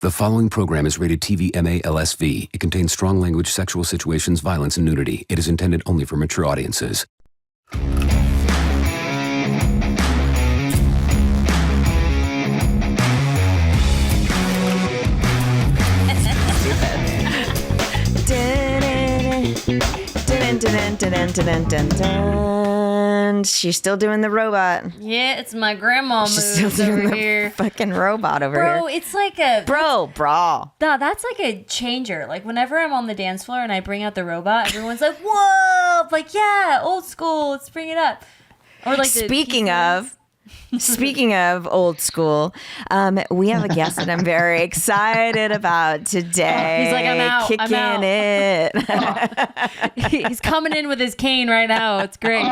The following program is rated TV MA LSV. It contains strong language, sexual situations, violence, and nudity. It is intended only for mature audiences. She's still doing the robot. Yeah, it's my grandma She's still moves doing over the here. fucking robot over Bro, here. it's like a... Bro. No, that's like a changer. Like, whenever I'm on the dance floor and I bring out the robot, everyone's like, whoa! Like, yeah, old school, let's bring it up. Or like Speaking of old school, we have a guest that I'm very excited about today. He's like, I'm out. Kicking it. He's coming in with his cane right now. It's great.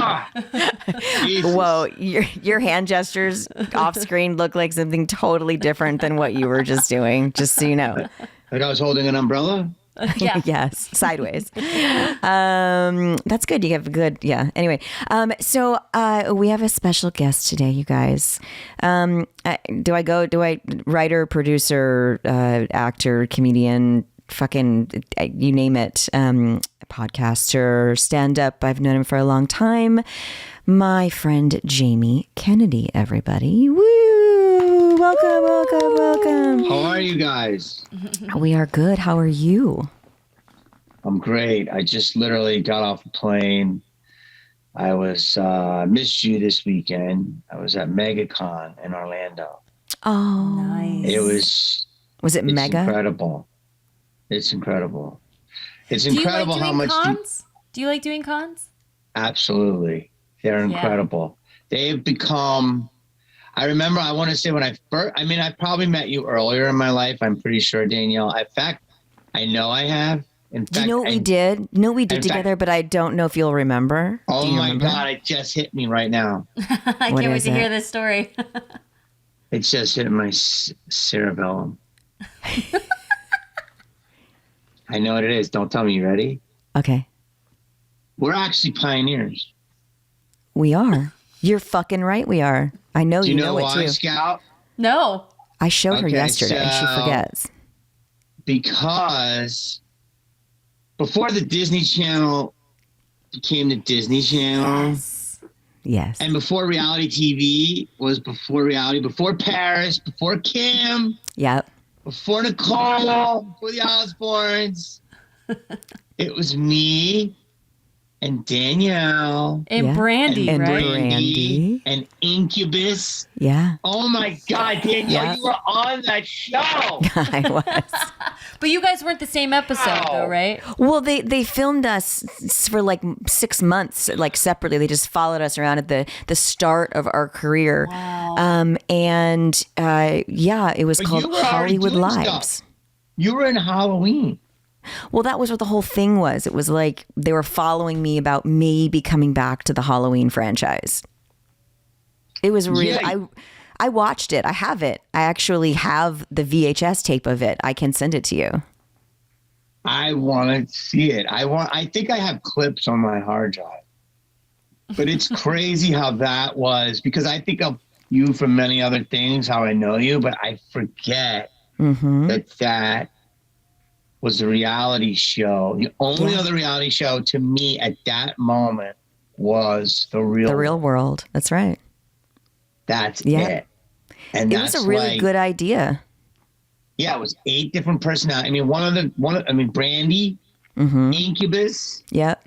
Whoa, your hand gestures off screen look like something totally different than what you were just doing, just so you know. Like I was holding an umbrella? Yeah. Yes, sideways. That's good. You have a good, yeah. Anyway, so we have a special guest today, you guys. Do I writer, producer, actor, comedian, fucking, you name it, podcaster, stand-up. I've known him for a long time. My friend Jamie Kennedy, everybody. Woo! Welcome. How are you guys? We are good. How are you? I'm great. I just literally got off a plane. I was missed you this weekend. I was at MegaCon in Orlando. Oh, Nice. It was it mega? incredible. It's incredible. It's Do you like incredible doing how much cons? Do you like doing cons? absolutely. They're incredible. They've become I remember I want to say when I probably met you earlier in my life. I'm pretty sure, Danielle. In fact, I know I have. In fact, Do you know what we did? No, we did together, but I don't know if you'll remember. Oh Do you my remember? God, it just hit me right now. I What can't wait is to hear it? this story. It just hit my cerebellum. I know what it is. Don't tell me. You ready? Okay. We're actually pioneers. We are. You're fucking right, we are. I know Do you you know know it why, too. Scout? No. I showed her Okay, yesterday and she so- forgets. Because before the Disney Channel became the Disney Channel, Yes. and before reality TV was before reality, before Paris, before Kim, Yep. before Nicole, before the Osbournes, it was me and Danielle And Yeah. Brandy, And right? Brandy. and Incubus. Yeah. Oh my God, Danielle, Yeah. you were on that show. I was. But you guys weren't the same episode, though, right? Well, they filmed us for like 6 months, like separately. They just followed us around at the start of our career. Wow. Yeah, it was But called you were already Hollywood doing Lives. stuff. You were in Halloween. Well, that was what the whole thing was. It was like they were following me about maybe coming back to the Halloween franchise. It was really, Yeah. I watched it. I have it. I actually have the VHS tape of it. I can send it to you. I want to see it. I think I have clips on my hard drive. But it's crazy how that was, because I think of you from many other things, how I know you, but I forget that was a reality show. The only other reality show to me at that moment was The Real World. That's right. That's Yeah. it. And It was a really good idea. Yeah, it was 8 different personalities. I mean, Brandy, Incubus, Yep.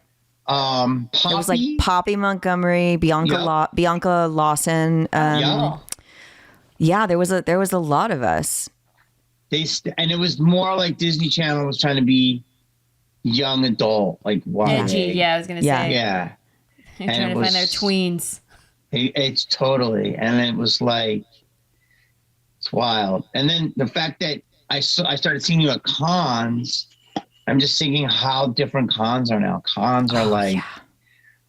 Poppy. It was like Poppy Montgomery, Bianca Lawson. Yeah, there was a lot of us. And it was more like Disney Channel was trying to be young adult, like Edgy, yeah, I was going to Yeah. say. Yeah, They're And trying it to find their was- tweens. it's totally, and it was like, it's wild. And then the fact that I started seeing you at cons, I'm just thinking how different cons are now. Cons are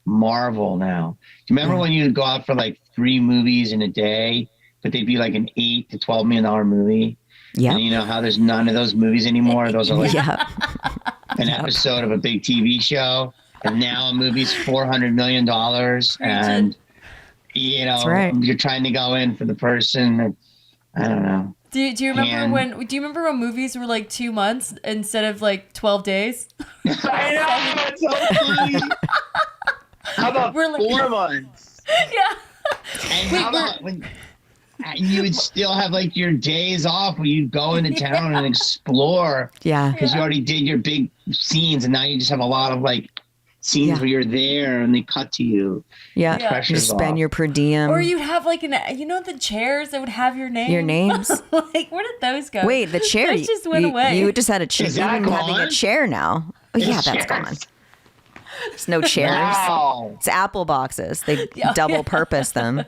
Marvel now. Do you remember when you'd go out for like 3 movies in a day, but they'd be like an $8 to $12 million movie? Yeah. And you know how there's none of those movies anymore? Those are like Yeah. an episode of a big TV show. And now a movie's $400 million. And, you know, right. you're trying to go in for the person that, I don't know. Do you remember And- when movies were like 2 months instead of like 12 days? I know, it's so funny. How about We're like- 4 months? Yeah. And how about when you would still have like your days off where you'd go into town and explore Yeah. because you already did your big scenes, and now you just have a lot of like scenes Yeah. where you're there and they cut to you. Yeah. Yeah. You Pressure's spend off. your per diem. Or you'd have like the chairs that would have your name. Your names? Like, where did those go? Wait, the chair. Those just went you, away. You just had a chair. Is that Even having a gone? chair now. Oh, yeah, that's gone. There's no chairs. Wow. It's Apple boxes. They Yeah. double purpose them.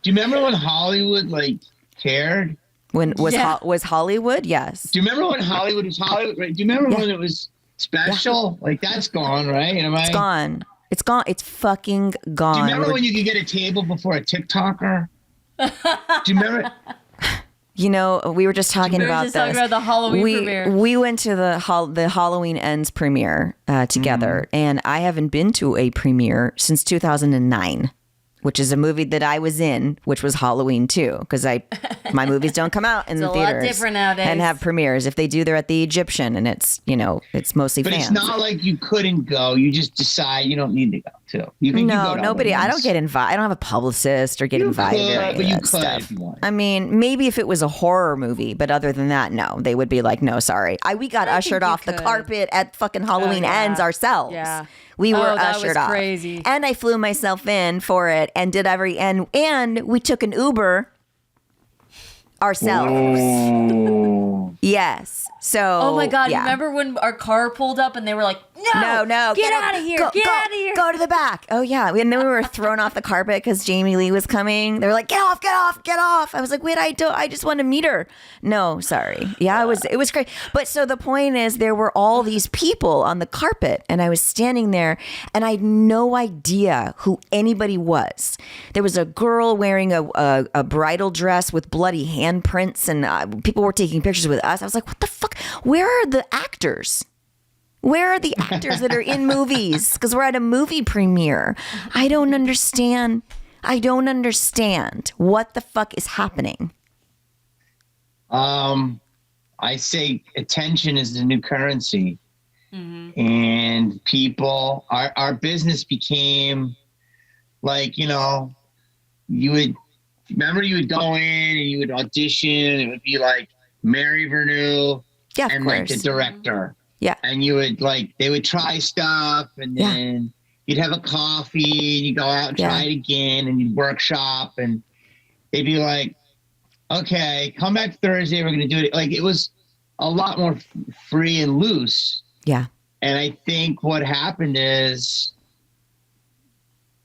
Do you remember when Hollywood like cared? When was Yeah. was Hollywood? Yes. Do you remember when Hollywood was Hollywood? Right? Do you remember when it was special? Like that's gone, right? It's gone. It's gone. It's fucking gone. Do you remember We're- when you could get a table before a TikToker? Do you remember? You know, we were just talking We were about just this. talking about the Halloween premiere. We went to the Halloween Ends premiere together, and I haven't been to a premiere since 2009, which is a movie that I was in, which was Halloween 2, because my movies don't come out in the It's a lot theaters different nowadays. and have premieres. If they do, they're at the Egyptian, and it's it's mostly But fans. it's not like you couldn't go. You just decide you don't need to go too. You can. you No, go to nobody. other I don't ones. get invited. I don't have a publicist or get You invited could, or any but of you that could stuff. if you want. I mean, maybe if it was a horror movie, but other than that, no, they would be like, no, sorry. We got I ushered think you off the could. carpet at fucking Halloween yeah. Ends ourselves. Yeah. We were Oh, that was ushered off. crazy. And I flew myself in for it and did and we took an Uber ourselves. Oh. Yes. So Oh my God! yeah. You remember when our car pulled up and they were like, No, get out of here, get out of here." Go to the back. Oh yeah. And then we were thrown off the carpet because Jamie Lee was coming. They were like, get off, get off, get off. I was like, wait, I just want to meet her. No, sorry. Yeah, it was great. But so the point is there were all these people on the carpet and I was standing there and I had no idea who anybody was. There was a girl wearing a bridal dress with bloody handprints and people were taking pictures with us. I was like, what the fuck? Where are the actors? Where are the actors that are in movies? Because we're at a movie premiere. I don't understand. What the fuck is happening. I say attention is the new currency, and people, our business became like you would go in and you would audition. It would be like Mary Verneau Yeah, of and like the course. director. Yeah. And you would they would try stuff and Yeah. then you'd have a coffee and you go out and Yeah. try it again and you'd workshop and they'd be like, okay, come back Thursday. We're going to do it. Like it was a lot more free and loose. Yeah. And I think what happened is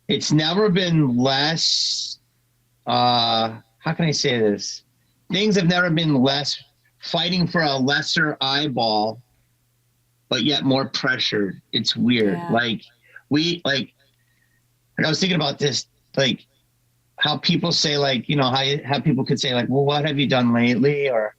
it's never been less, how can I say this? Things have never been less fighting for a lesser eyeball, but yet more pressured. It's weird. Yeah. Like I was thinking about this, like how people say how people could say like, well, what have you done lately? Or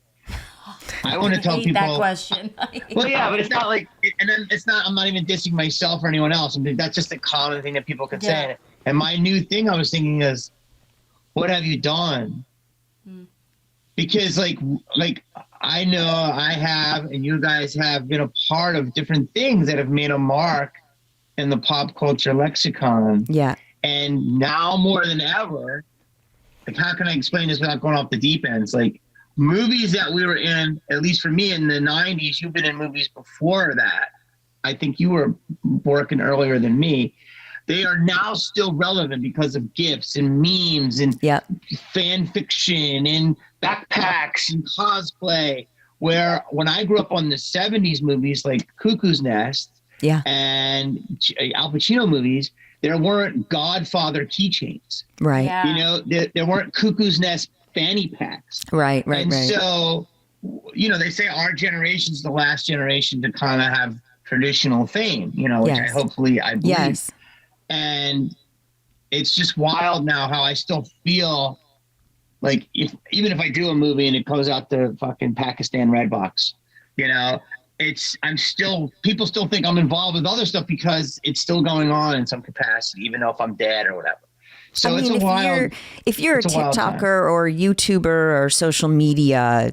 I want to tell hate people that question. well, yeah, but it's not like, and then it's not, I'm not even dissing myself or anyone else. I mean, that's just a common thing that people can Yeah. say. And my new thing I was thinking is, what have you done? Because like I know I have, and you guys have been a part of different things that have made a mark in the pop culture lexicon. Yeah. And now more than ever, like how can I explain this without going off the deep ends? Like movies that we were in, at least for me in the 90s, you've been in movies before that. I think you were working earlier than me. They are now still relevant because of GIFs and memes and Yep. fan fiction and backpacks and cosplay. Where when I grew up on the 70s movies like Cuckoo's Nest Yeah. and Al Pacino movies, there weren't Godfather keychains. Right. Yeah. You know, there weren't Cuckoo's Nest fanny packs. Right. And so, they say our generation's the last generation to kind of have traditional fame, which Yes. I believe. Yes. And it's just wild now how I still feel like even if I do a movie and it goes out to fucking Pakistan Redbox, people still think I'm involved with other stuff because it's still going on in some capacity, even though if I'm dead or whatever. So I it's mean, a wild. if you're a it's a wild time. TikToker or YouTuber or social media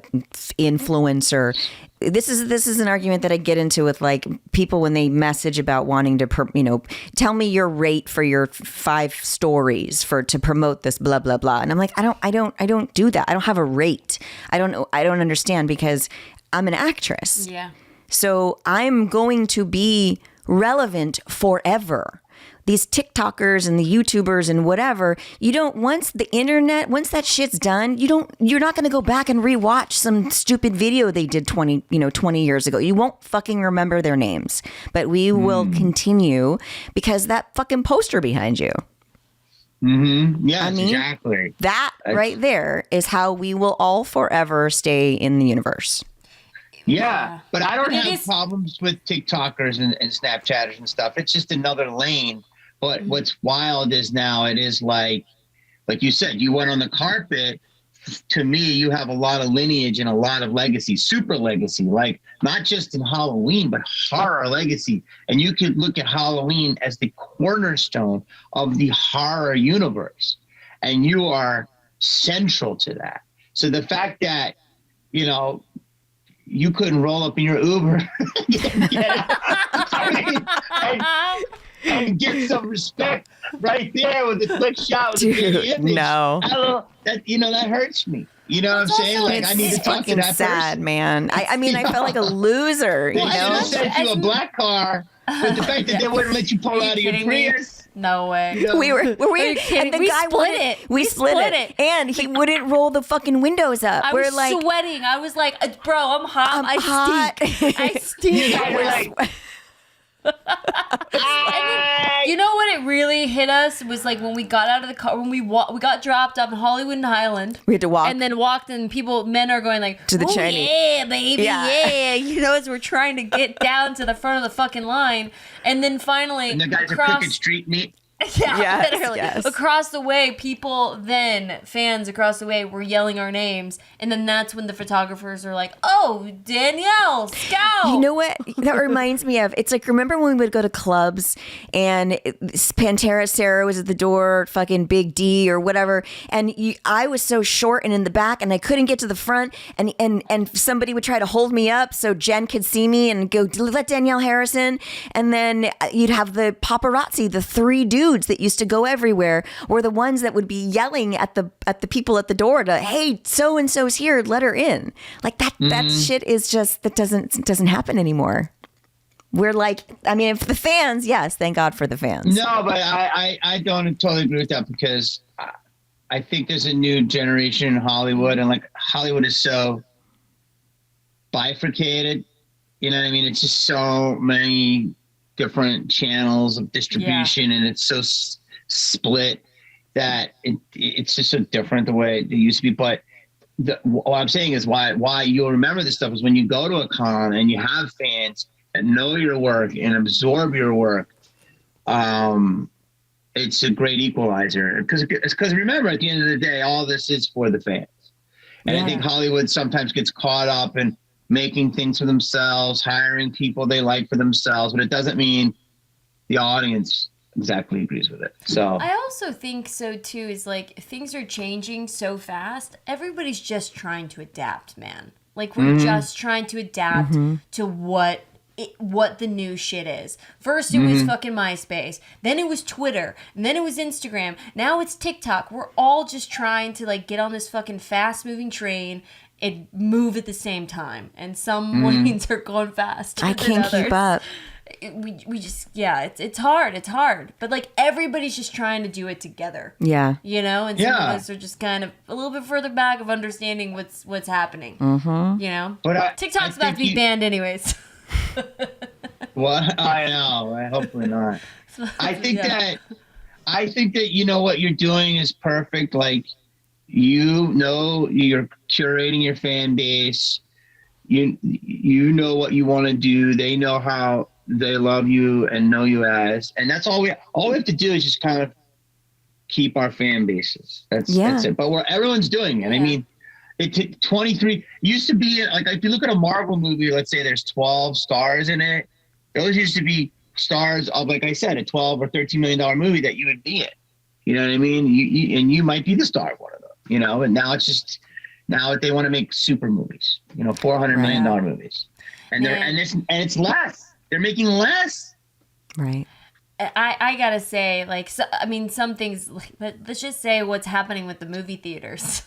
influencer, this is an argument that I get into with like people when they message about wanting to, tell me your rate for your 5 stories to promote this blah blah blah, and I'm like, I don't do that. I don't have a rate. I don't know. I don't understand because I'm an actress. Yeah. So I'm going to be relevant forever. These TikTokers and the YouTubers and whatever, once that shit's done, you're not going to go back and rewatch some stupid video they did 20 years ago. You won't fucking remember their names, but we will continue because that fucking poster behind you. Mm-hmm. Yes, I mean, exactly. That right there is how we will all forever stay in the universe. Yeah, but I don't But it have is- problems with TikTokers and Snapchatters and stuff. It's just another lane. But what's wild is now it is like you said, you went on the carpet. To me, you have a lot of lineage and a lot of legacy, super legacy, like not just in Halloween, but horror legacy. And you can look at Halloween as the cornerstone of the horror universe. And you are central to that. So the fact that, you couldn't roll up in your Uber and get some respect right there with a quick shot with a good image. No. That hurts me. You know what I'm saying? Like, I need to It's talk to fucking that sad, person. man. I mean, I felt like a loser, They should have sent you a black car, but the fact that they wouldn't let you pull out of your kidding me? Prius. No way. We were you kidding? and the We guy split wouldn't- it. We split it. And he wouldn't roll the fucking windows up. I We're was like, sweating. I was like, bro, I'm hot. I'm I hot. stink. I stink. You guys were like, You know what it really hit us was like when we got out of the car, when we got dropped off in Hollywood and Highland. We had to walk. And then walked, and men are going like, To the "Oh, Chinese." yeah, baby, Yeah. yeah. As we're trying to get down to the front of the fucking line. And then finally, and the guys are across, cooking street meat. yeah, Yes, literally. yes. Across the way, fans across the way were yelling our names. And then that's when the photographers are like, oh, Danielle, Scout. You know what that reminds me of? It's like, remember when we would go to clubs and Pantera Sarah was at the door, fucking Big D or whatever, and I was so short and in the back and I couldn't get to the front, and somebody would try to hold me up so Jen could see me and go, let Danielle Harrison, and then you'd have the paparazzi, the 3 dudes that used to go everywhere were the ones that would be yelling at the people at the door to, hey, so and so's here, let her in. Like that shit is just, that doesn't happen anymore. We're like, I mean, if the fans, yes, thank God for the fans. No, but I don't totally agree with that because I think there's a new generation in Hollywood, and like Hollywood is so bifurcated. You know what I mean? It's just so many different channels of distribution, and it's so split that it's just so different the way it used to be. But what I'm saying is why you'll remember this stuff is when you go to a con and you have fans that know your work and absorb your work. It's a great equalizer because remember, at the end of the day, all this is for the fans. And I think Hollywood sometimes gets caught up in making things for themselves, hiring people they like for themselves, but it doesn't mean the audience exactly agrees with it. So I also think so too, is like things are changing so fast. Everybody's just trying to adapt, man. Like we're just trying to adapt to what the new shit is. First it was fucking MySpace, then it was Twitter, and then it was Instagram. Now it's TikTok. We're all just trying to like get on this fucking fast moving train and move at the same time. And some lanes are going fast. I can't keep up. We just, it's hard. But like everybody's just trying to do it together. Yeah. You know, and some of us are just kind of a little bit further back of understanding what's happening. You know, but TikTok's I about to think be banned anyways. What? I know. Hopefully not. I think that you know what you're doing is perfect. Like you know you're curating your fan base. You know what you want to do. They know how they love you and know you as, and that's all we have to do is just kind of keep our fan bases. That's it. But everyone's doing it. I mean, it 23 used to be like if you look at a Marvel movie, let's say there's 12 stars in it. Those used to be stars of, like I said, a $12 or $13 million movie that you would be in. You know what I mean? And you might be the star of one of them, you know, and now it's just, now they want to make super movies, you know, $400 million movies. And it's less. They're making less. Right. I gotta say, like, so, I mean, some things. Let's just say what's happening with the movie theaters.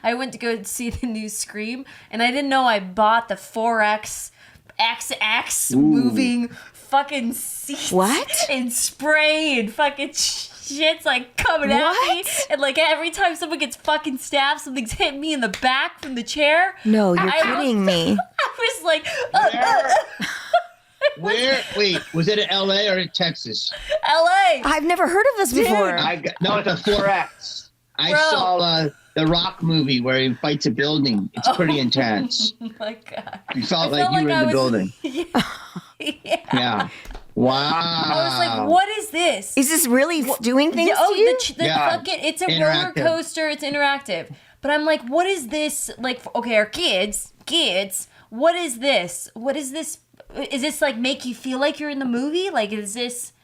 I went to go see the new Scream, and I didn't know I bought the 4X XX moving fucking seats. What? And spray and fucking shit's like coming at me, and like every time someone gets fucking stabbed, something's hitting me in the back from the chair. No, you're kidding me. I was like, Wait, was it in LA or in Texas? LA. I've never heard of this before. No, it's a 4X. I saw the Rock movie where he fights a building. It's pretty intense. Oh my God. You felt like you were in the building. Yeah. Wow. I was like, what is this? Is this really doing things to you? Fucking, it's a roller coaster. It's interactive. But I'm like, what is this? Like, okay, our kids, what is this? What is this? Is this like make you feel like you're in the movie? Like, is this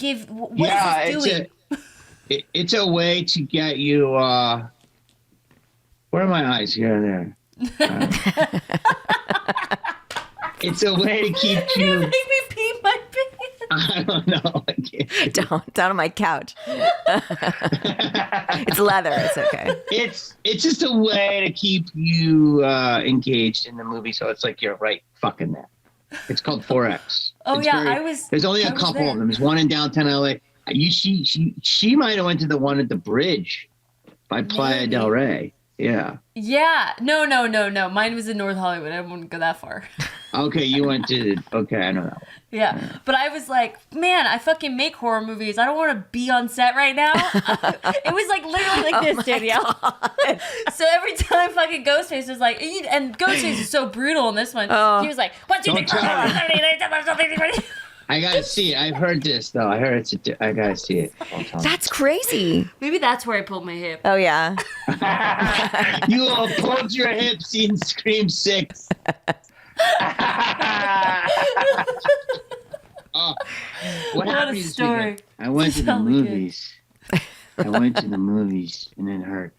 what is this doing? It's a way to get you, where are my eyes? Here and there. It's a way to keep you. You make me pee my pants. I don't know. I can't. Down on my couch. It's leather. It's okay. It's just a way to keep you engaged in the movie, so it's like you're right fucking there. It's called 4X. Oh, There's only a couple of them. There's one in downtown LA. She might have went to the one at the bridge by Playa del Rey. Yeah. Yeah. No. Mine was in North Hollywood. I wouldn't go that far. Okay, you went to. Okay, I know that one. Yeah, but I was like, man, I fucking make horror movies. I don't want to be on set right now. It was like literally like this, Danielle. So every time fucking Ghostface was like, and Ghostface is so brutal in this one. He was like, what do you think? I gotta see it. I've heard this though. I heard I gotta see it. That's crazy. Maybe that's where I pulled my hip. Oh yeah. You all pulled your hip seeing Scream 6. What happened a this story. weekend? I went to the movies. I went to the movies and it hurt.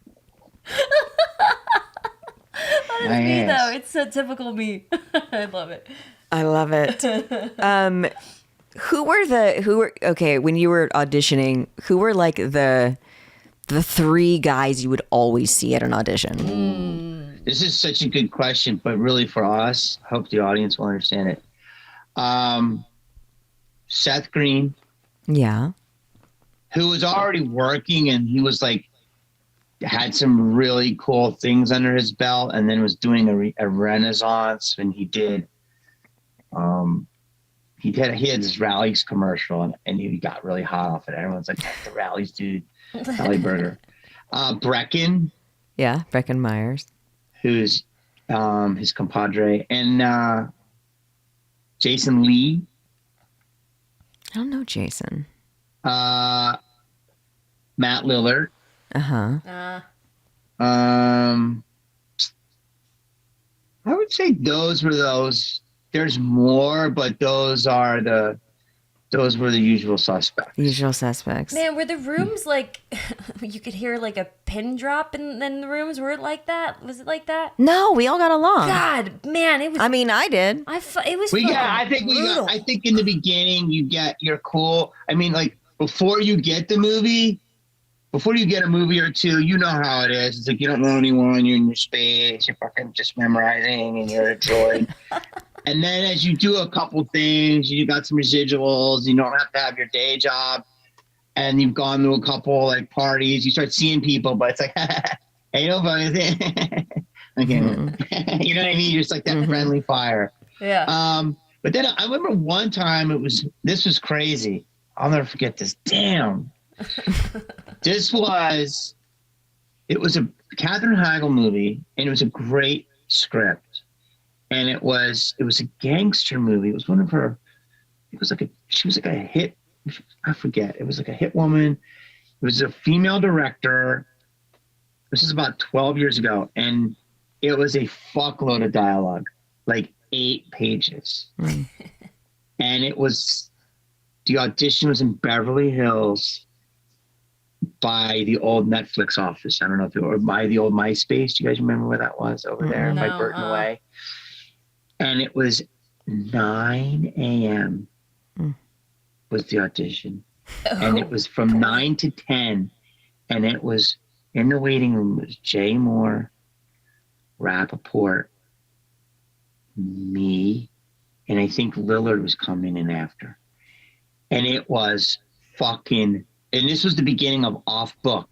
That is me though. It's so typical me. I love it. I love it. Who were okay, when you were auditioning, who were like the three guys you would always see at an audition? This is such a good question, but really for us, I hope the audience will understand it. Seth Green. Yeah. Who was already working, and he was like, had some really cool things under his belt, and then was doing a renaissance, and he had this Rally's commercial, and he got really hot off it. Everyone's like, that's the Rally's dude, Rally Burger. Brecken. Yeah, Brecken Myers. Who's his compadre, and Jason Lee. I don't know Jason. Matt Lillard. Uh-huh. I would say those were those. There's more, but those were the usual suspects. Usual suspects. Man, were the rooms like you could hear like a pin drop in the rooms? Were it like that? Was it like that? No, we all got along. God, man, it was. I mean, I did. It was. I think in the beginning you're cool. I mean, like before you get a movie or two, you know how it is. It's like you don't know anyone. You're in your space. You're fucking just memorizing, and you're a droid. And then as you do a couple things, you got some residuals, you don't have to have your day job, and you've gone to a couple like parties, you start seeing people, but it's like, hey, nobody. Okay. You know what I mean? You're just like that friendly fire. Yeah. But then I remember one time this was crazy. I'll never forget this. Damn. It was a Katherine Heigl movie, and it was a great script. And it was a gangster movie. It was one of her. She was like a hit. I forget. It was like a hit woman. It was a female director. This is about 12 years ago, and it was a fuckload of dialogue, like 8 pages. And the audition was in Beverly Hills, by the old Netflix office. I don't know if it or by the old MySpace. Do you guys remember where that was over there by No, Burton Way? And it was 9 a.m. was the audition. And it was from 9 to 10. And it was in the waiting room was Jay Moore, Rappaport, me, and I think Lillard was coming in after. And it was fucking, and this was the beginning of Off Book.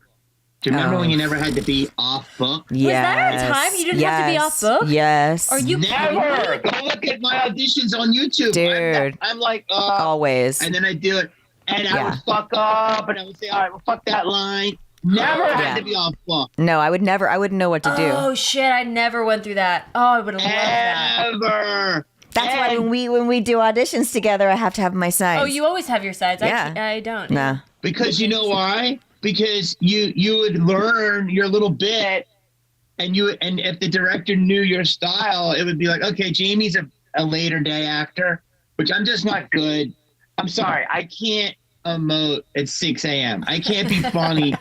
Do you remember when you never had to be off book? Yes. that our time? You didn't have to be off book? Yes. Are you Never. Go look at my auditions on YouTube. Dude. I'm like, Always. and then I do it, and I would fuck up, and I would say, all right, well, fuck that line. Never had to be off book. No, I wouldn't know what to do. Oh shit! I never went through that. Oh, I would have loved that. Ever. That's why when we do auditions together, I have to have my sides. Oh, you always have your sides. Yeah. I don't. Nah. Because you know why? Because you would learn your little bit, and if the director knew your style, it would be like, okay, Jamie's a later day actor, which I'm just not good. I'm sorry, I can't emote at 6 a.m. I can't be funny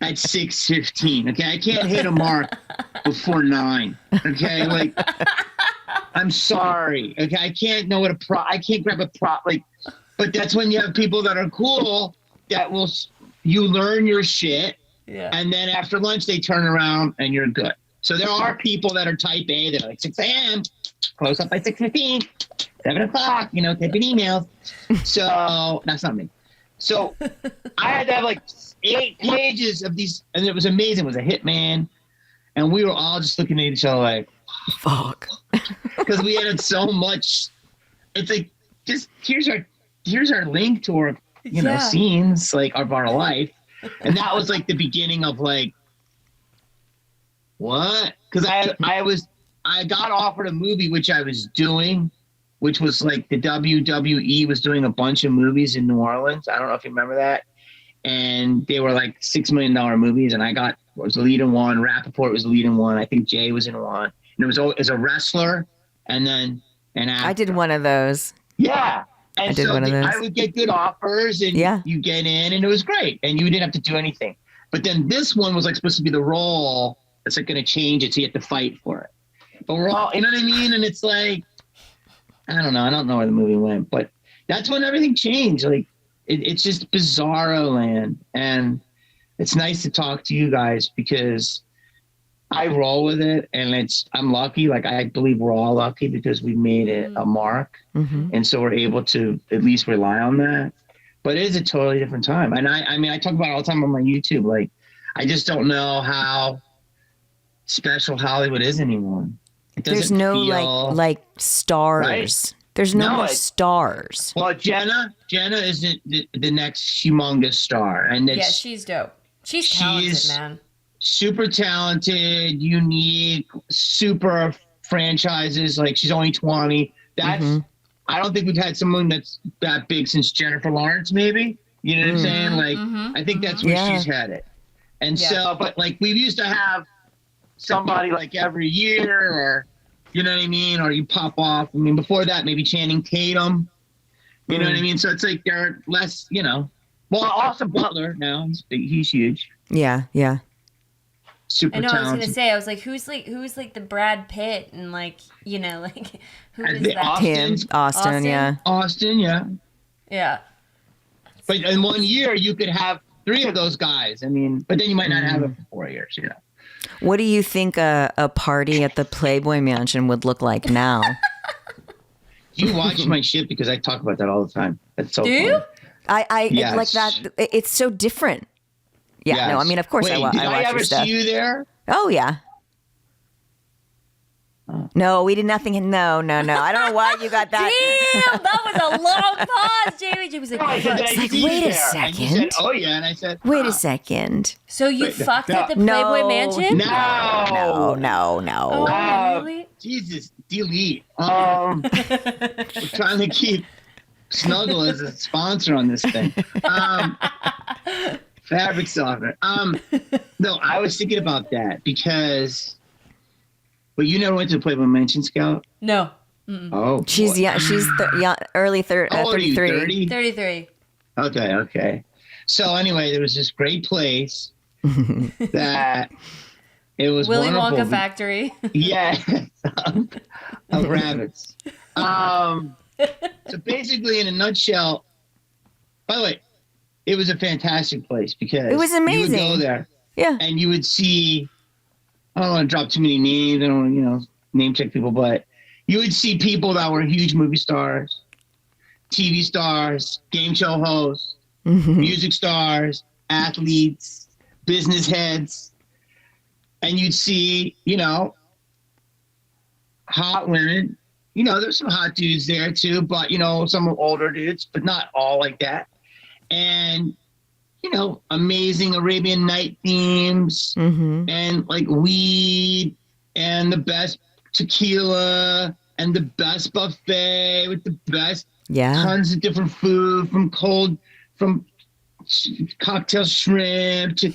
at 6:15. Okay, I can't hit a mark before 9. Okay, like I'm sorry. Okay, I can't know what I can't grab a prop like. But that's when you have people that are cool that will. You learn your shit, and then after lunch they turn around and you're good. So there are people that are type A that are like 6 a.m. close up by 6:15, 7 o'clock. Typing emails. So that's not me. So I had to have like 8 pages of these, and it was amazing. It was a hitman, and we were all just looking at each other like, fuck, because we had so much. It's like just here's our link to our scenes like of our life, and that was like the beginning of like what? Because I got offered a movie which I was doing, which was like the WWE was doing a bunch of movies in New Orleans. I don't know if you remember that. And they were like $6 million movies. And I was the lead in one. Rappaport was the lead in one. I think Jay was in one. And it was as a wrestler and then an actor. I did one of those. Yeah. And I did one of those. I would get good offers and you get in and it was great. And you didn't have to do anything. But then this one was like supposed to be the role that's like going to change it. So you have to fight for it. But we're all, you know what I mean? And it's like, I don't know. I don't know where the movie went, but that's when everything changed. Like it's just bizarro land. And it's nice to talk to you guys because I roll with it and I'm lucky. Like I believe we're all lucky because we made it a mark. Mm-hmm. And so we're able to at least rely on that. But it is a totally different time. And I mean, I talk about it all the time on my YouTube. Like, I just don't know how special Hollywood is anymore. There's no like stars. Right? There's no more stars. Well, Jenna is the next humongous star, and she's dope. She's talented, man. Super talented, unique, super franchises. Like she's only 20. That's I don't think we've had someone that's that big since Jennifer Lawrence. Maybe you know what I'm saying? Like I think that's where she's headed. And so, but like we used to have somebody like every year or you know what I mean? Or you pop off. I mean, before that, maybe Channing Tatum. You know what I mean? So it's like they're less, well, Austin Butler now. He's huge. Yeah, yeah. Super I know. talented. I was gonna say. I was like, who's like the Brad Pitt and like like who is that? Austin, yeah. Austin, yeah. Yeah. But in 1 year, you could have 3 of those guys. I mean, but then you might not have it for 4 years. What do you think a party at the Playboy Mansion would look like now? You watch my shit because I talk about that all the time. That's so funny. You? I yes. like that. It's so different. Yeah, yes. No, I mean, of course I watch your stuff. Did I ever see you there? Oh, yeah. Oh. No, we did nothing. No. I don't know why you got that. Damn, that was a long pause, Jamie. Jamie was like, wait a second. And you said, oh, yeah. And I said, wait a second. So you fucked at the Playboy Mansion? No. Oh, really? Jesus, delete. We're trying to keep Snuggle as a sponsor on this thing. Fabric softener. No, I was thinking about that because. But you never went to the Playboy Mansion, Scout? No. Mm-mm. Oh, she's early 30. How old are you, 33. 33. Okay. So anyway, there was this great place that it was Willy wonderful. Wonka factory. Yeah, of rabbits. So basically, in a nutshell, by the way, it was a fantastic place because It was amazing. You would go there Yeah. and you would see. I don't want to drop too many names. I don't want to, name check people, but you would see people that were huge movie stars, TV stars, game show hosts, music stars, athletes, business heads. And you'd see, hot women. There's some hot dudes there too, but, some older dudes, but not all like that. And, amazing Arabian Night themes and like weed and the best tequila and the best buffet with the best tons of different food from cocktail shrimp to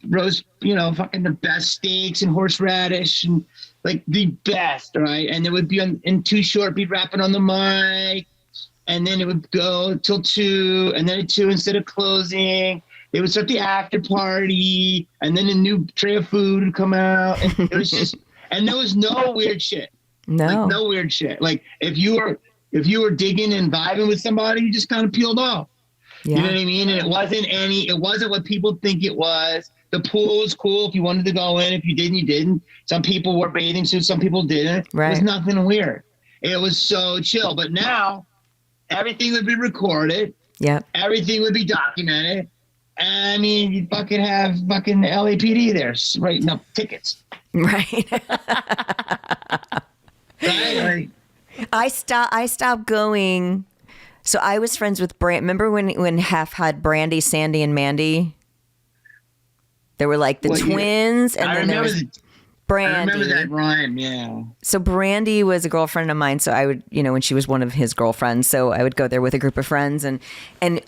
roast, fucking the best steaks and horseradish and like the best, right? And it would be in Too Short, be rapping on the mic, and then it would go till 2, and then at 2, instead of closing, they would start the after party, and then a new tray of food would come out, and it was just, and there was no weird shit. No weird shit. Like if you were digging and vibing with somebody, you just kind of peeled off. Yeah. You know what I mean? And it wasn't what people think it was. The pool was cool if you wanted to go in. If you didn't, you didn't. Some people wore bathing suits, some people didn't. Right. It was nothing weird. It was so chill. But now everything would be recorded. Yep. Everything would be documented. I mean, you fucking have fucking LAPD there writing up tickets. Right. Right? I stopped going. So I was friends with Remember when Hef had Brandy, Sandy, and Mandy? There were like the twins, and then there was Brandy. I remember that rhyme, yeah. So Brandy was a girlfriend of mine. So I would, when she was one of his girlfriends, so I would go there with a group of friends, and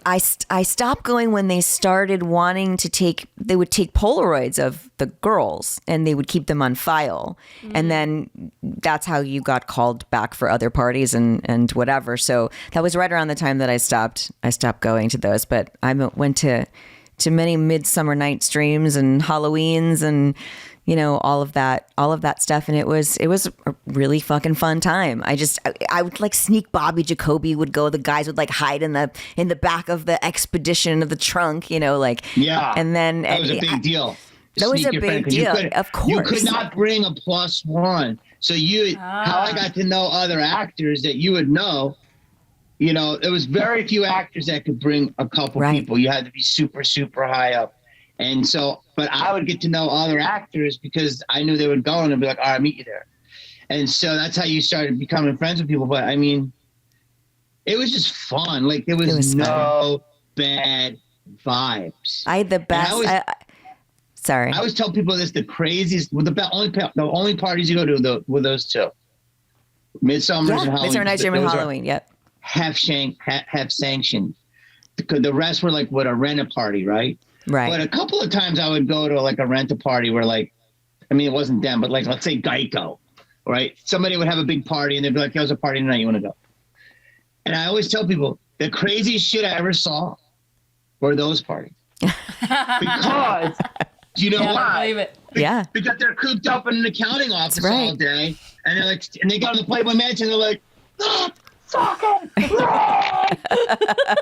I stopped going when they started wanting to they would take Polaroids of the girls and they would keep them on file, and then that's how you got called back for other parties and whatever. So that was right around the time that I stopped going to those. But I went to many Midsummer Night Streams and Halloweens and all of that stuff, and it was a really fucking fun time. I would like sneak. Bobby Jacoby would go. The guys would like hide in the back of the Expedition of the trunk, Yeah, and then that was a big deal. That was a big deal. Of course, you could not bring a +1. So how I got to know other actors that you would know. There was very few actors that could bring a couple people. You had to be super, super high up. And so, but I would get to know other actors because I knew they would go and I'd be like, all right, I'll meet you there. And so that's how you started becoming friends with people. But I mean, it was just fun. Like there was no bad vibes. I had the best. Sorry. I always tell people this, the craziest, the only parties you go to were those two. Midsummer and Halloween. Midsummer Night's Dream and Halloween, yep. Have sanctioned. The rest were like a rent-a-party, right? Right. But a couple of times I would go to like a rent-a-party where it wasn't them, but like let's say Geico, right? Somebody would have a big party and they'd be like, "There's a party tonight, you want to go?" And I always tell people the craziest shit I ever saw were those parties. Because do you know why? I believe it. Yeah. Because they're cooped up in an accounting office all day, and they're like, and they go to the Playboy Mansion, they're like, fucking run!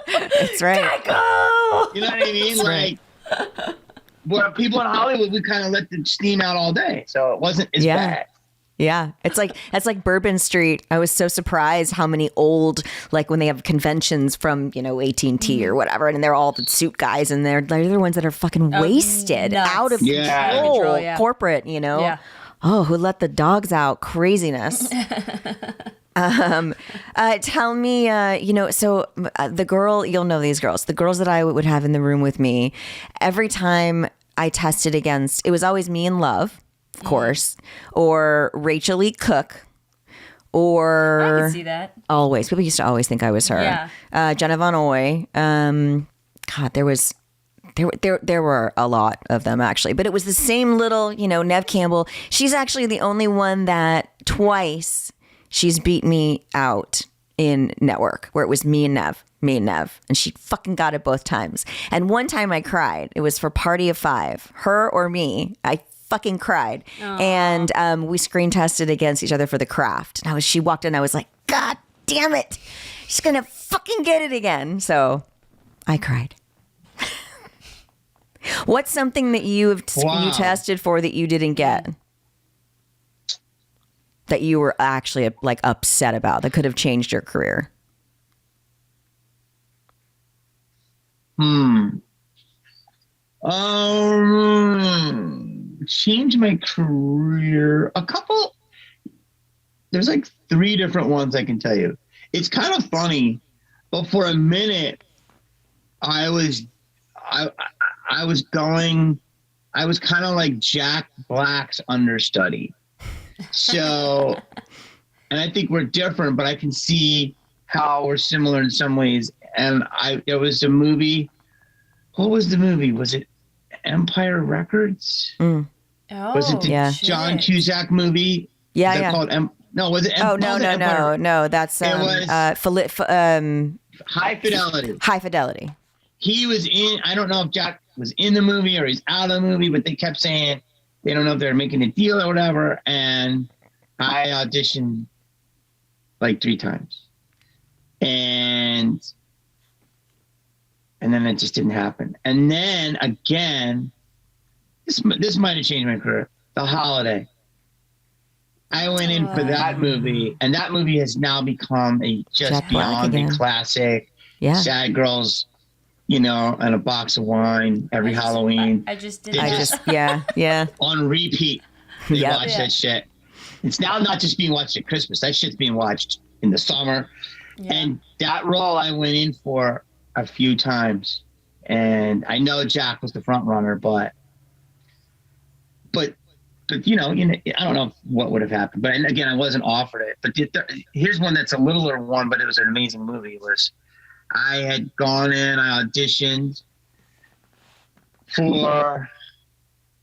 That's right. Geico! You know what I mean? That's like, where people in Hollywood, we kind of let the steam out all day, so it wasn't as bad. Yeah, that's like Bourbon Street. I was so surprised how many old, like when they have conventions from AT&T or whatever, and they're all the suit guys, and they're the ones that are fucking wasted, out of control, corporate. Yeah. Oh, who let the dogs out? Craziness. Tell me, so the girl, you'll know these girls, the girls that I would have in the room with me, every time I tested against, it was always me and Love, of course, or Rachel E. Cook, or I can see that. Always. People used to always think I was her. Yeah. Jenna Von Oy. God, there were a lot of them actually, but it was the same little, Nev Campbell. She's actually the only one that twice she's beat me out in Network, where it was me and Nev. me and Nev, and she fucking got it both times. And one time I cried. It was for Party of Five, her or me. I fucking cried. And we screen tested against each other for The Craft. And she walked in, I was like, God damn it. She's going to fucking get it again. So I cried. What's something that you tested for that you didn't get? That you were actually like upset about that could have changed your career? Change my career. There's like 3 different ones I can tell you. It's kind of funny, but for a minute, I was kind of like Jack Black's understudy. So, and I think we're different, but I can see how we're similar in some ways. And there was a movie. What was the movie? Was it Empire Records? Oh, Was it the John Cusack movie? Yeah, Is that yeah. called no, was it? Oh, no. That's It was High Fidelity. High Fidelity. He was in. I don't know if Jack was in the movie or he's out of the movie, but they kept saying they don't know if they're making a deal or whatever. And I auditioned like 3 times, and then it just didn't happen. And then again, this might have changed my career. The Holiday. I went in for that movie, and that movie has now become a just Jack Black beyond a again. classic. Yeah. Sad girls, and a box of wine every Halloween. I just did They that. Yeah. on repeat. They Yep. watch that shit. It's now not just being watched at Christmas. That shit's being watched in the summer. Yeah. And that role I went in for a few times. And I know Jack was the front runner, but I don't know what would have happened. But again, I wasn't offered it. But here's one that's a littler one, but it was an amazing movie. I had gone in, I auditioned for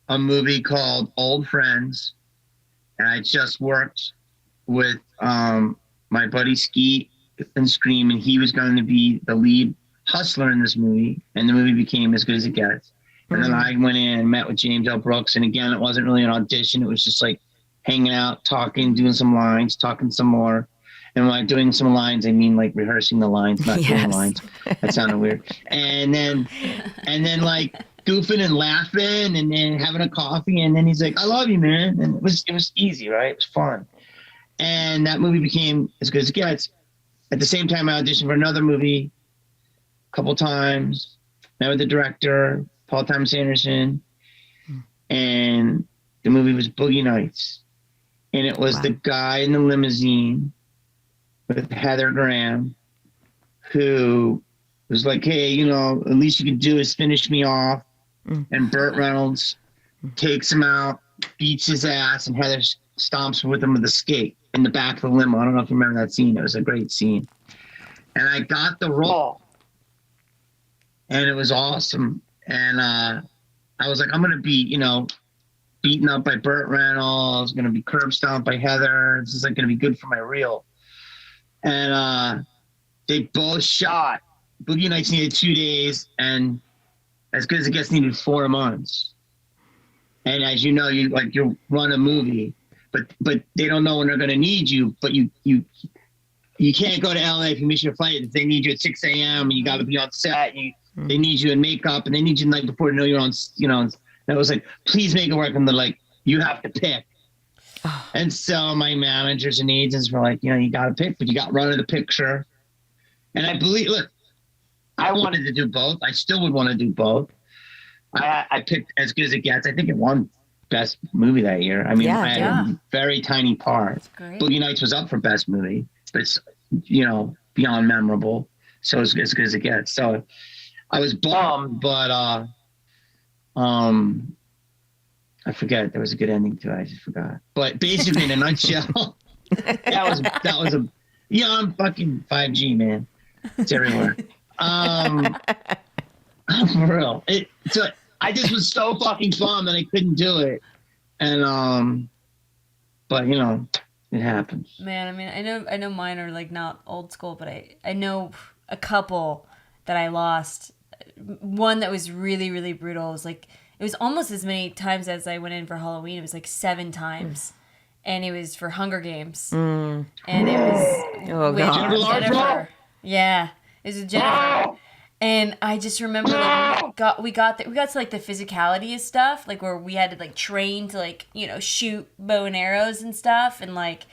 a movie called Old Friends, and I just worked with my buddy Skeet and Scream, and he was going to be the lead hustler in this movie, and the movie became As Good as It Gets. And then I went in and met with James L. Brooks, and again, it wasn't really an audition. It was just like hanging out, talking, doing some lines, talking some more. And when I'm doing some lines, I mean like rehearsing the lines, not doing lines. That sounded weird. And then like goofing and laughing and then having a coffee. And then he's like, I love you, man. And it was easy, right? It was fun. And that movie became As Good as It Gets. At the same time, I auditioned for another movie a couple times. Met with the director, Paul Thomas Anderson. And the movie was Boogie Nights. And it was the guy in the limousine with Heather Graham, who was like, hey, at least you can do is finish me off. And Burt Reynolds takes him out, beats his ass, and Heather stomps with him with a skate in the back of the limo. I don't know if you remember that scene. It was a great scene. And I got the role. And it was awesome. And I was like, I'm going to be, beaten up by Burt Reynolds, going to be curb stomped by Heather. This is like going to be good for my reel. And they both shot. Boogie Nights needed 2 days, and As Good as It Gets needed 4 months. And as you know, you run a movie, but they don't know when they're going to need you. But you can't go to LA if you miss your flight. If they need you at 6 a.m. and you got to be on set. They need you in makeup, and they need you the night before to know you're on. And I was like, please make it work. And they're like, you have to pick. And so my managers and agents were like, you got to pick, but you got run of the picture. And I wanted to do both. I still would want to do both. I picked As Good as It Gets. I think it won Best Movie that year. I mean, I had a very tiny part. Great. Boogie Nights was up for Best Movie, but it's, beyond memorable. So it's As Good as It Gets. So I was bummed, but I forget. There was a good ending to it. I just forgot. But basically, in a nutshell, that was I'm fucking 5G, man. It's everywhere. For real. So I just was so fucking bummed that I couldn't do it. And but it happens. Man, I mean, I know mine are like not old school, but I know a couple that I lost. One that was really, really brutal. It was like, it was almost as many times as I went in for Halloween. It was like 7 times. And it was for Hunger Games. And it was with God. Jennifer. Yeah. It was with Jennifer. And I just remember like we got to like the physicality of stuff, like where we had to like train to like, you know, shoot bow and arrows and stuff. And like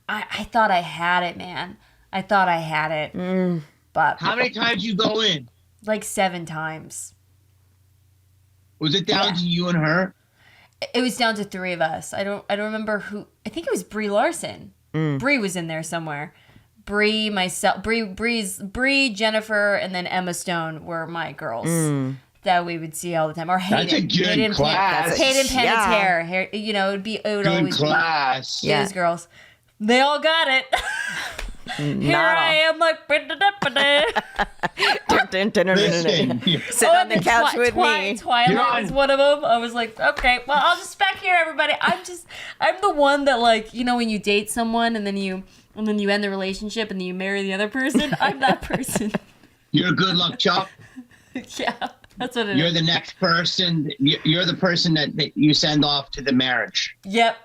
I thought I had it, man. I thought I had it. But How many times you go in? like 7 times. Was it down to you and her? It was down to 3 of us. I don't remember who. I think it was Brie Larson. Brie was in there somewhere. Brie, myself, Brie, Jennifer, and then Emma Stone were my girls that we would see all the time. Or Hayden. That's a good class. Hayden Yeah. Panettiere. You know, it would Good always class. Yeah. be those girls. They all got it. Here I am, like. Listen, Sit on the couch with me. Twilight was one of them. I was like, okay, well, I'll just back here, everybody. I'm the one that, like, you know, when you date someone and then you end the relationship and then you marry the other person. I'm that person. you're a good luck Chuck. Yeah, that's what it You're is. the next person. You're the person that you send off to the marriage. Yep.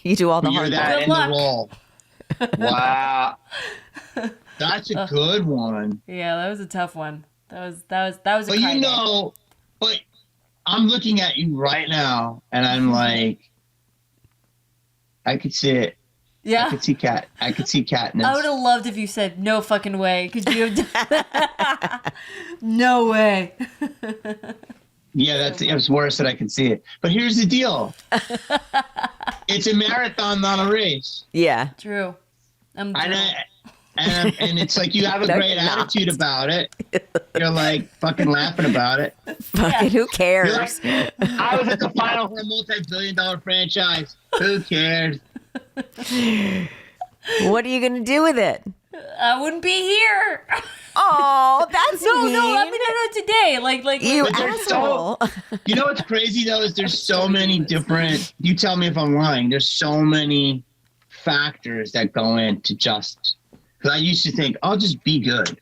You do all the You're hard that work. Good in luck. the role. Wow. That's a good one. Yeah, that was a tough one. That was a But cry you day. know, but I'm looking at you right now and I'm like, I could see it. I Yeah. could see Katniss. I would have loved if you said no fucking way. Could you have done No way. Yeah, it's worse that I can see it. But here's the deal. It's a marathon, not a race. Yeah. True. And it's like you have a No, great you're not. attitude about it. You're like fucking laughing about it. Fucking who You're cares? like, I was at the final for a multi-billion-dollar franchise. Who cares? What are you going to do with it? I wouldn't be here. Oh, that's No, mean. I mean, no, today. Like You But there's asshole. You know what's crazy though is there's so many different. You tell me if I'm lying. There's so many factors that go into just. Because I used to think I'll just be good.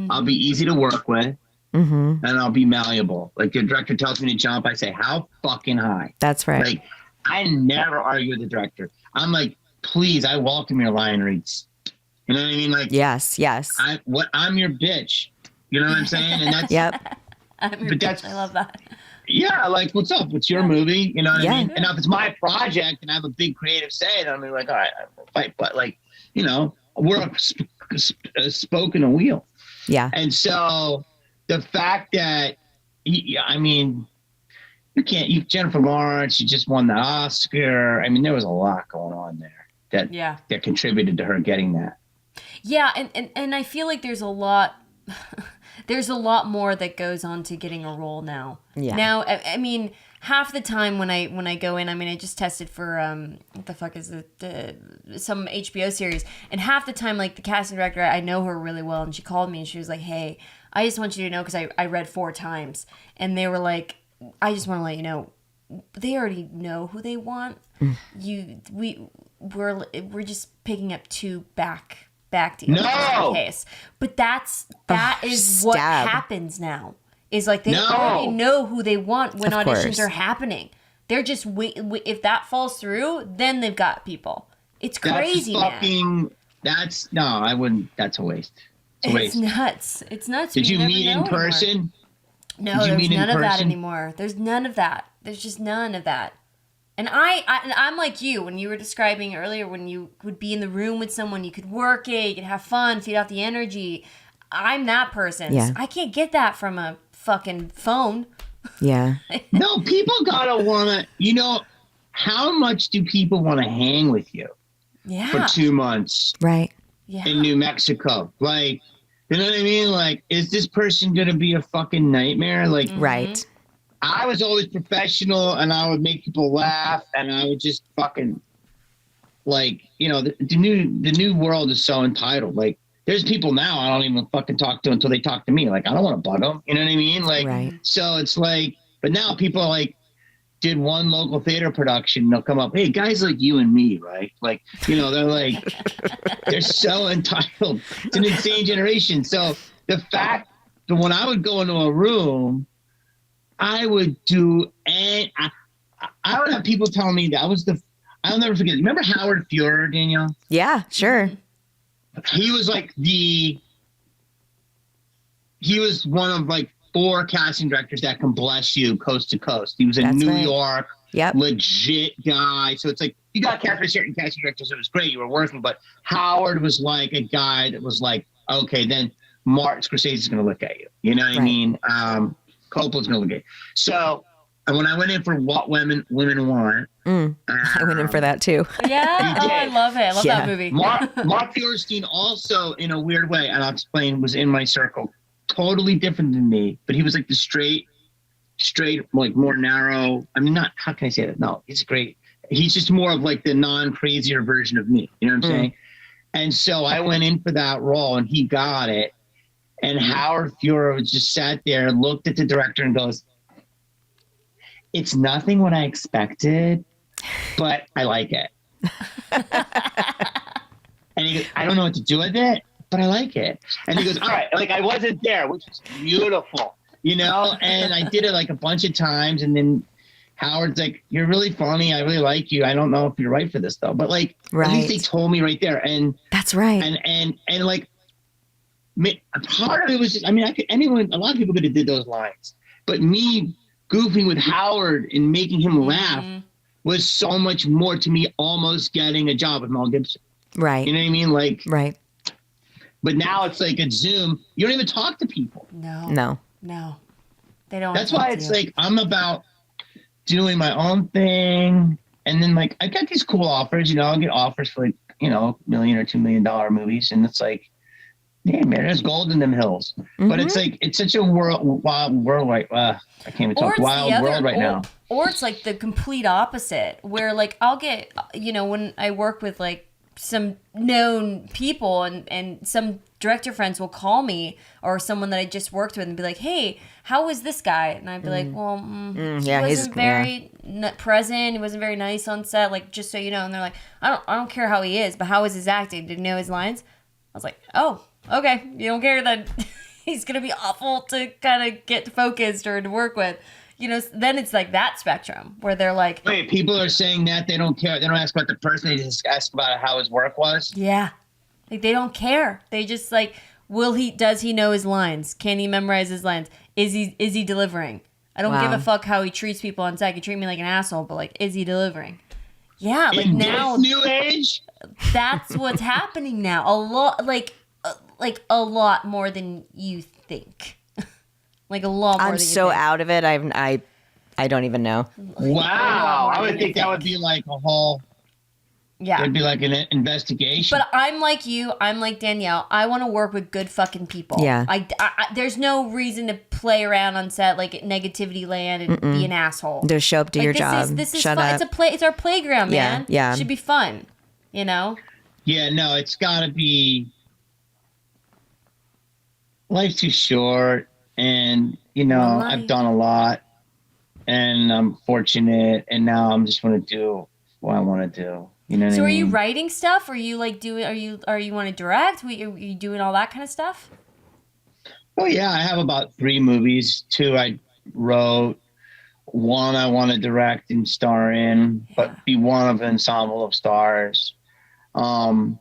I'll be easy to work with, and I'll be malleable. Like the director tells me to jump, I say how fucking high. That's right. Like I never argue with the director. I'm like, please, I welcome your line reads. You know what I mean? Like Yes. I'm your bitch. You know what I'm saying? And that's Yep. But that's- I love that. yeah, like what's up? What's your movie? You know what Yeah. I mean? And if it's my project and I have a big creative say, then I'm like, all right, I'll fight. But like, you know, we're a spoke in a wheel. Yeah. And so the fact that, I mean, Jennifer Lawrence, you just won the Oscar. I mean, there was a lot going on there that contributed to her getting that. Yeah, and I feel like there's a lot more that goes on to getting a role now. Yeah. Now, I mean, half the time when I go in, I mean, I just tested for what the fuck is it? Some HBO series, and half the time, like the casting director, I know her really well, and she called me and she was like, "Hey, I just want you to know because I read 4 times," and they were like, "I just want to let you know." They already know who they want. We're just picking up 2 back deals No! in case. But that is what stab. happens now. Is like they No! already know who they want when Of auditions course. are happening. They're just if that falls through, then they've got people. It's crazy, man. I wouldn't. That's a waste. It's a waste. It's nuts. Did you never meet know in anymore. person? No, Did you there's meet in none of that person? anymore. There's none of that. There's just none of that. And I'm like you when you were describing earlier when you would be in the room with someone, you could work it, you could have fun, feed off the energy. I'm that person. Yeah. I can't get that from a fucking phone. Yeah. No, people gotta wanna. You know, how much do people want to hang with you Yeah. for 2 months Right. Yeah. in New Mexico? Like, you know what I mean? Like, is this person gonna be a fucking nightmare? Like, Right. I was always professional and I would make people laugh and I would just fucking like, you know, the new world is so entitled. Like there's people now I don't even fucking talk to until they talk to me. Like I don't want to bug them. You know what I mean? Like, Right. so it's like, but now people are like, did one local theater production, they'll come up, hey, guys like you and me, right? Like, they're like, they're so entitled. It's an insane generation. So the fact that when I would go into a room, I would do, and I would have people tell me that I'll never forget. Remember Howard Fuhrer, Danielle? Yeah, sure. He was like he was one of like 4 casting directors that can bless you coast to coast. He was a New York legit guy. So it's like you got cast for certain casting directors. It was great. You were working, but Howard was like a guy that was like, okay, then Martin Scorsese is going to look at you. You know what I mean? Coppola's going to look at you. So when I went in for What Women Want, I went in for that too. Yeah, I love it. I love that movie. Mark Feuerstein also, in a weird way, and I'll explain, was in my circle. Totally different than me, but he was like the straight, like more narrow. I mean, not, how can I say that? No, he's great. He's just more of like the non-crazier version of me. You know what I'm saying? And so I went in for that role and he got it. And Howard Fuhrer just sat there, looked at the director and goes, it's nothing what I expected, but I like it. And he goes, I don't know what to do with it, but I like it. And he goes, all right, like I wasn't there, which is beautiful, and I did it like a bunch of times. And then Howard's like, you're really funny. I really like you. I don't know if you're right for this though, but like, at least they told me right there. And that's right. And like, part of it was just, I mean, a lot of people could have did those lines, but me goofing with Howard and making him laugh was so much more to me, almost getting a job with Mel Gibson. Right. You know what I mean? Like, right. But now it's like at Zoom, you don't even talk to people. No. They don't. That's why it's like, I'm about doing my own thing. And then like, I got these cool offers, I'll get offers for like, $1 million or $2 million movies. And it's like, yeah, man, there's gold in them hills. But it's like, it's such a wild world right I can't even talk. Wild world right now. Or it's like the complete opposite, where like I'll get, when I work with like some known people and some director friends will call me or someone that I just worked with and be like, hey, how was this guy? And I'd be like, well, he wasn't very present. He wasn't very nice on set. Like, just so you know. And they're like, I don't care how he is, but how was his acting? Did he know his lines? I was like, oh, okay. You don't care that he's going to be awful to kind of get focused or to work with. Then it's like that spectrum where they're like, wait, people are saying that they don't care. They don't ask about the person. They just ask about how his work was. Yeah. Like they don't care. They just like, does he know his lines? Can he memorize his lines? Is he delivering? I don't give a fuck how he treats people on set. He treat me like an asshole, but like, is he delivering? Yeah. Like in now, this new age, that's what's happening now. A lot, like a lot more than you think. Like a lot more. I'm so out of it. I don't even know. Wow. I would think that would be like a whole. Yeah. It'd be like an investigation. But I'm like you. I'm like Danielle. I want to work with good fucking people. Yeah. I there's no reason to play around on set like at negativity land and be an asshole. Just show up to your job. This is Shut fun. up. It's our playground, man. Yeah. It should be fun. Yeah, no, it's got to be. Life's too short. And, I've done a lot and I'm fortunate. And now I'm just want to do what I want to do. You know what I mean? So are you writing stuff? Are you like doing, are you want to direct? Are you doing all that kind of stuff? Oh yeah. I have about 3 movies, 2 I wrote, 1 I want to direct and star in, but be one of an ensemble of stars. But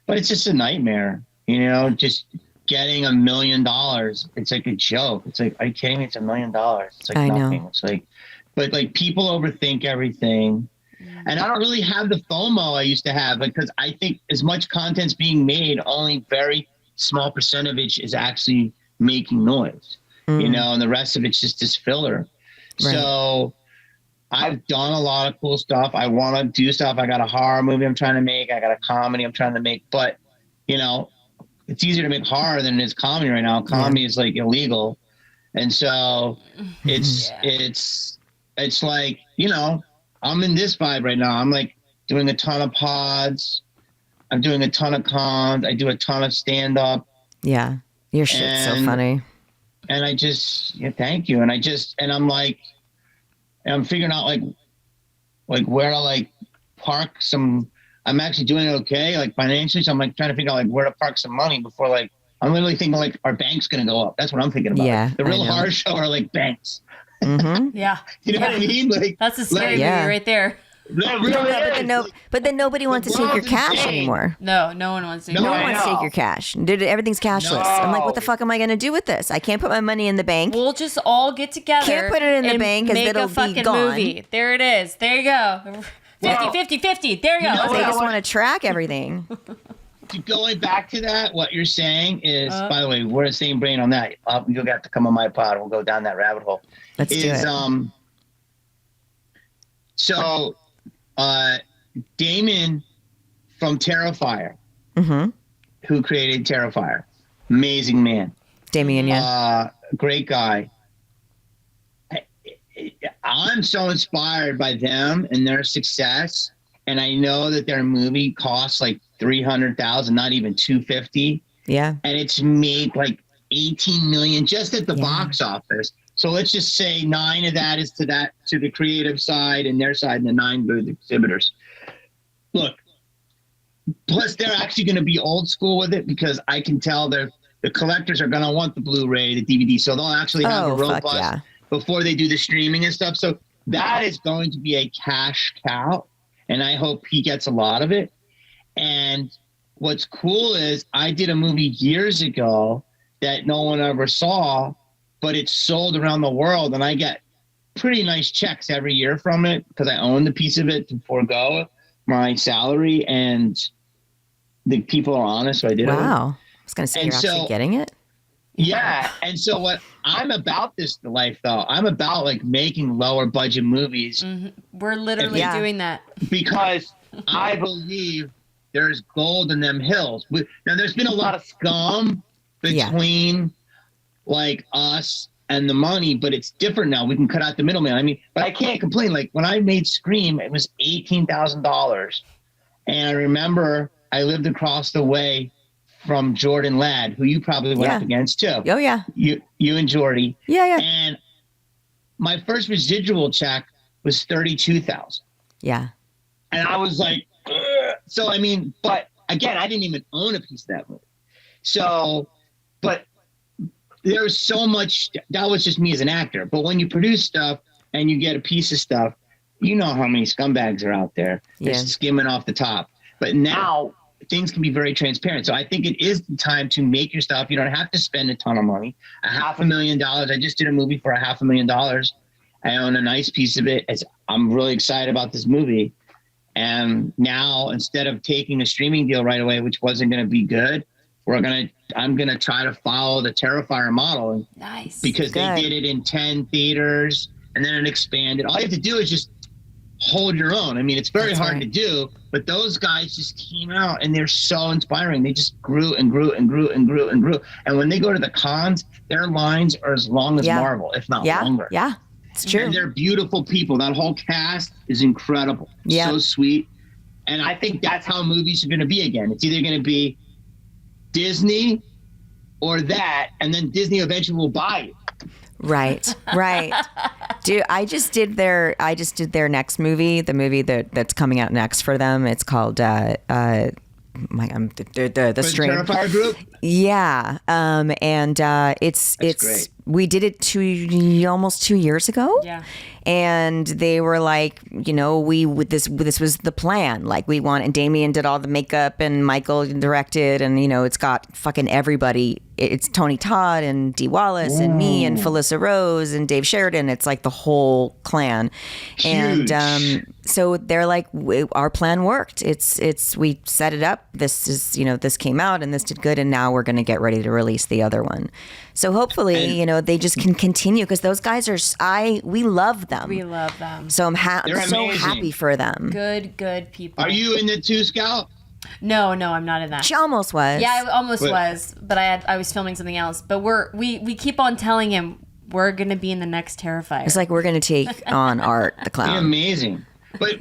it's just a nightmare, just getting $1 million. It's like a joke. It's like, are you kidding me? It's $1 million. It's like nothing. It's like, but like people overthink everything. And I don't really have the FOMO I used to have because I think as much content's being made, only very small percentage is actually making noise, and the rest of it's just this filler. Right. So I've done a lot of cool stuff. I want to do stuff. I got a horror movie I'm trying to make. I got a comedy I'm trying to make, but it's easier to make horror than it is comedy right now. Comedy is like illegal. And so it's like, I'm in this vibe right now. I'm like doing a ton of pods. I'm doing a ton of cons. I do a ton of stand up. Yeah. Your shit's so funny. And I just, thank you. And I'm like, and I'm figuring out like where to like park some. I'm actually doing it okay, like financially. So I'm like trying to figure out like where to park some money before like I'm literally thinking like our bank's gonna go up. That's what I'm thinking about. Yeah, Like, the I real know. horror show are like banks. Yeah. You know what I mean? Like That's a scary Yeah. movie right there. that really But then, is. but then nobody wants to take your world's cash insane. anymore. No, no one wants to. No, No I one wants to know. take your cash. Dude, everything's cashless. I'm like, what the No. fuck am I going to do with this? I can't put my money in the bank. We'll just all get together. Can't put it in the and bank 'cause make it'll a be fucking gone. movie. There it is. There you go. 50, Well, 50, 50. There you go. you know Let's They go. just want to track everything. Going back to that, what you're saying is, Uh-huh. by the way, we're the same brain on that. You'll have to come on my pod. We'll go down that rabbit hole. Let's do it. So Damon from Terrifier, Mm-hmm. who created Terrifier, amazing man, Damien, yeah. great guy. I'm so inspired by them and their success, and I know that their movie costs like $300,000, not even $250, Yeah. and it's made like 18 million just at the Yeah. box office. So let's just say 9 of that is to the creative side and their side, and the 9 go to the exhibitors. Look, plus they're actually going to be old school with it, because I can tell the collectors are going to want the Blu-ray, the DVD, so they'll actually have a Oh, fuck robust yeah. before they do the streaming and stuff. So that is going to be a cash cow, and I hope he gets a lot of it. And what's cool is I did a movie years ago that no one ever saw, but it's sold around the world, and I get pretty nice checks every year from it because I own the piece of it to forego my salary, and the people are honest, so I did it. Wow. I was going to say, And you're so- actually getting it? Yeah. And so what I'm about this life, though, I'm about like making lower budget movies We're literally Yeah. doing that. because I believe there's gold in them hills. Now, there's been a lot of scum Yeah. between like us and the money, but it's different now. We can cut out the middleman. I mean, but I can't complain. Like when I made Scream, it was $18,000. And I remember I lived across the way from Jordan Ladd, who you probably went Yeah. up against too. Oh, yeah. You and Jordy. Yeah, yeah. And my first residual check was $32,000. Yeah. And I was like, ugh. So, I mean, but again, I didn't even own a piece of that movie. So, but there was so much, that was just me as an actor. But when you produce stuff and you get a piece of stuff, you know how many scumbags are out there. They're Yeah. skimming off the top. But now things can be very transparent. So I think it is the time to make your stuff. You don't have to spend a ton of money. $500,000. I just did a movie for $500,000. I own a nice piece of it. I'm really excited about this movie. And now, instead of taking a streaming deal right away, which wasn't going to be good, I'm going to try to follow the Terrifier model, Nice. because Good. they did it in 10 theaters and then it expanded. All you have to do is just hold your own. I mean, it's very That's hard right. to do, but those guys just came out and they're so inspiring. They just grew and grew and grew and grew and grew. And when they go to the cons, their lines are as long as Yeah. Marvel, if not Yeah. longer. Yeah. It's true. And they're beautiful people. That whole cast is incredible. Yeah. So sweet. And I think that's how movies are going to be again. It's either going to be Disney or that, and then Disney eventually will buy it. Right, right. Dude, I just did their next movie, the movie that's coming out next for them. It's called the For Strain. Terrifier Group? Yeah, and it's great. we did it almost 2 years ago. Yeah. And they were like, you know, this was the plan. Like and Damien did all the makeup and Michael directed, and you know, it's got fucking everybody. It's Tony Todd and Dee Wallace and me and Felissa Rose and Dave Sheridan. It's like the whole clan. Huge. And so they're like, our plan worked. We set it up. This came out and this did good, and now we're going to get ready to release the other one. So hopefully, they just can continue, because those guys we love them. We love them. So I'm They're so amazing. happy for them. Good people. Are you in the Two Scout? No, I'm not in that. She almost was. Yeah, I almost Wait. was, but I was filming something else. But we keep on telling him we're gonna be in the next Terrifier. It's like we're going to take on Art the They're Clown. amazing. But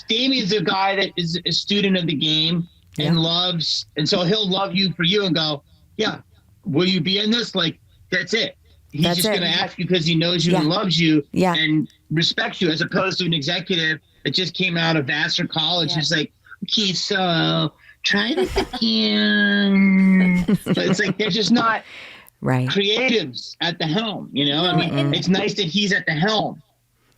Damien's a guy that is a student of the game and loves, and so he'll love you for you and go, yeah, will you be in this? Like, that's it. he's That's just it. going to ask you because he knows you Yeah. and loves you Yeah. and respects you, as opposed to an executive that just came out of Vassar College. Yeah. Who's like, okay, so try this again. But it's like they're just not Right. creatives at the helm. You know, I No, mean, and- it's nice that he's at the helm.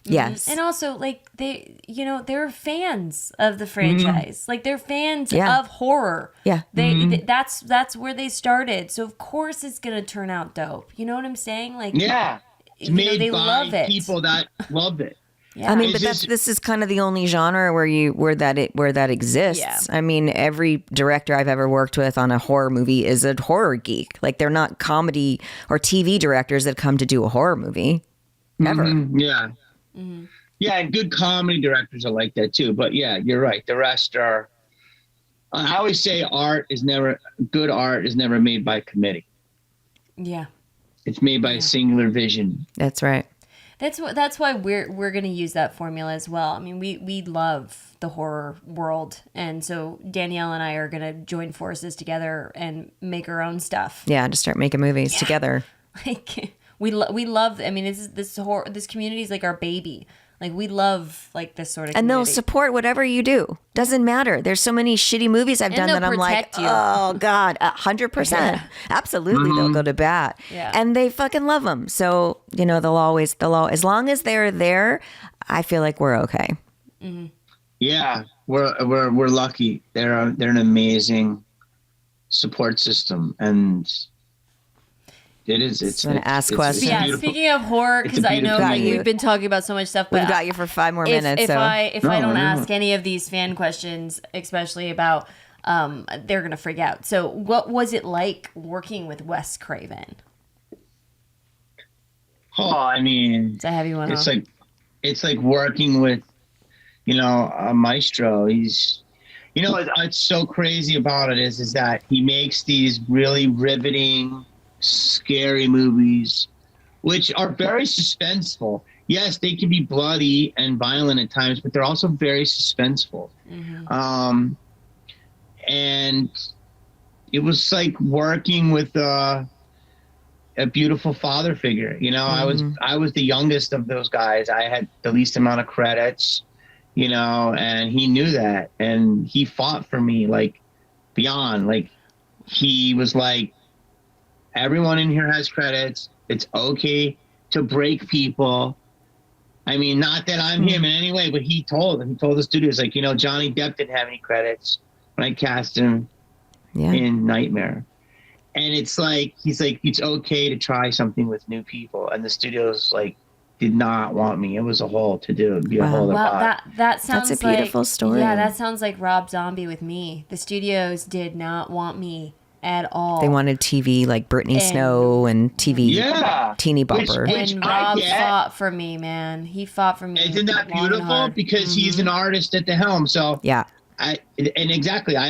Yes. And also, like, they're fans of the franchise. Like, they're fans Yeah. of horror. Yeah. That's where they started. So of course it's gonna turn out dope. You know what I'm saying? Like, Yeah. It's you know, made they by love it. people that love it. Yeah. I mean, It's but just- this is kind of the only genre where that exists. Yeah. I mean, every director I've ever worked with on a horror movie is a horror geek. Like, they're not comedy or TV directors that come to do a horror movie. Ever. Yeah. Yeah, and good comedy directors are like that too. But yeah, you're right. The rest are. I always say good art is never made by committee. yeah. It's made by a singular vision. That's right. That's why we're gonna use that formula as well. I mean, we love the horror world, and so Danielle and I are gonna join forces together and make our own stuff. Yeah, to start making movies together. Like we love. I mean, this community is like our baby. Like, we love like this sort of And they'll community. support whatever you do. Doesn't matter. There's so many shitty movies I've done they'll that I'm like, protect you. oh God, 100%. Absolutely, they'll go to bat. Yeah. And they fucking love them. So, you know, they'll always, as long as they're there, I feel like we're okay. Yeah, we're lucky. They're an amazing support system, and it is. It's gonna ask it's questions. Yeah, beautiful. speaking of horror, It's a because I know beautiful movie. we've been talking about so much stuff, but We've got you for 5 more if, minutes. if so I No, don't I know. ask any of these fan questions, especially about, they're gonna freak out. So, what was it like working with Wes Craven? Oh, I mean, It's a heavy one. it's huh? it's like working with, a maestro. He's, it's so crazy about it is that he makes these really riveting, scary movies, which are very suspenseful. Yes, they can be bloody and violent at times, but they're also very suspenseful. And it was like working with a beautiful father figure. I was the youngest of those guys. I had the least amount of credits, and he knew that, and he fought for me like beyond. Like, he was like, everyone in here has credits. It's okay to break people. I mean, not that I'm him in any way, but he told the studios, like, Johnny Depp didn't have any credits when I cast him yeah. in Nightmare. And it's like, he's like, it's okay to try something with new people. And the studios did not want me. It was a whole to do. It'd be a Wow. whole Well, lot. that sounds a beautiful story. Yeah, that sounds like Rob Zombie with me. The studios did not want me at all. They wanted TV like Britney And- Snow and TV Yeah. teeny Which- bopper. which- and I Rob get. fought for me, man. He fought for me. Isn't that long and beautiful? hard. Because he's an artist at the helm. So yeah. I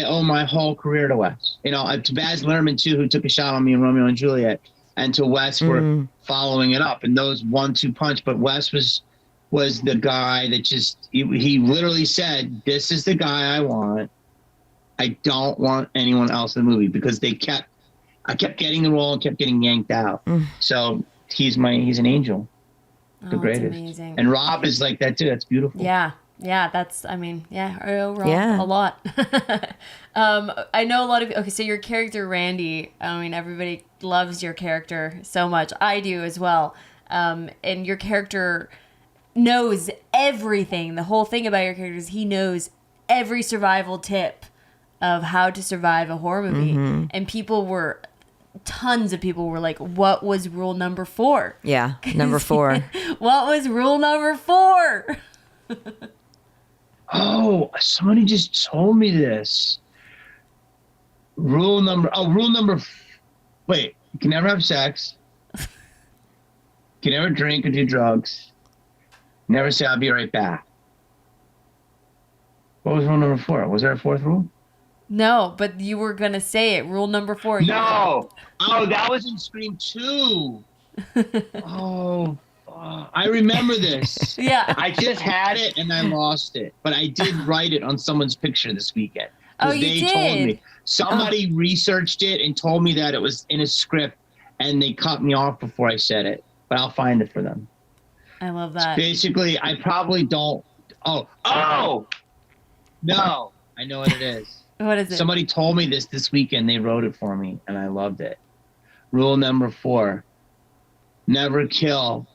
owe my whole career to Wes. To Baz Luhrmann too, who took a shot on me in Romeo and Juliet, and to Wes for following it up. And those 1-2 punch. But Wes was the guy that he literally said, "This is the guy I want. I don't want anyone else in the movie," because I kept getting the role and kept getting yanked out. So he's an angel, the Oh, greatest. It's amazing. And Rob is like that too. That's beautiful. Yeah, that's. I mean, yeah, I owe Rob Yeah. a lot. I know a lot of. Okay, so your character Randy. I mean, everybody loves your character so much. I do as well. And your character knows everything. The whole thing about your character is he knows every survival tip of how to survive a horror movie. And tons of people were like, "What was rule number 4?" Yeah. Number 4. What was rule number 4? Oh, somebody just told me this. Wait, you can never have sex. You can never drink or do drugs. Never say, "I'll be right back." What was rule number 4? Was there a 4th rule? No, but you were gonna say it. Rule number 4. No. Oh, that was in Scream 2. Oh, I remember this. Yeah. I just had it and I lost it, but I did write it on someone's picture this weekend. 'Cause Oh, you they told did? me. Somebody researched it and told me that it was in a script, and they cut me off before I said it, but I'll find it for them. I love that. Basically, I probably don't. Oh, no, I know what it is. What is it? Somebody told me this weekend. They wrote it for me, and I loved it. Rule number 4: never kill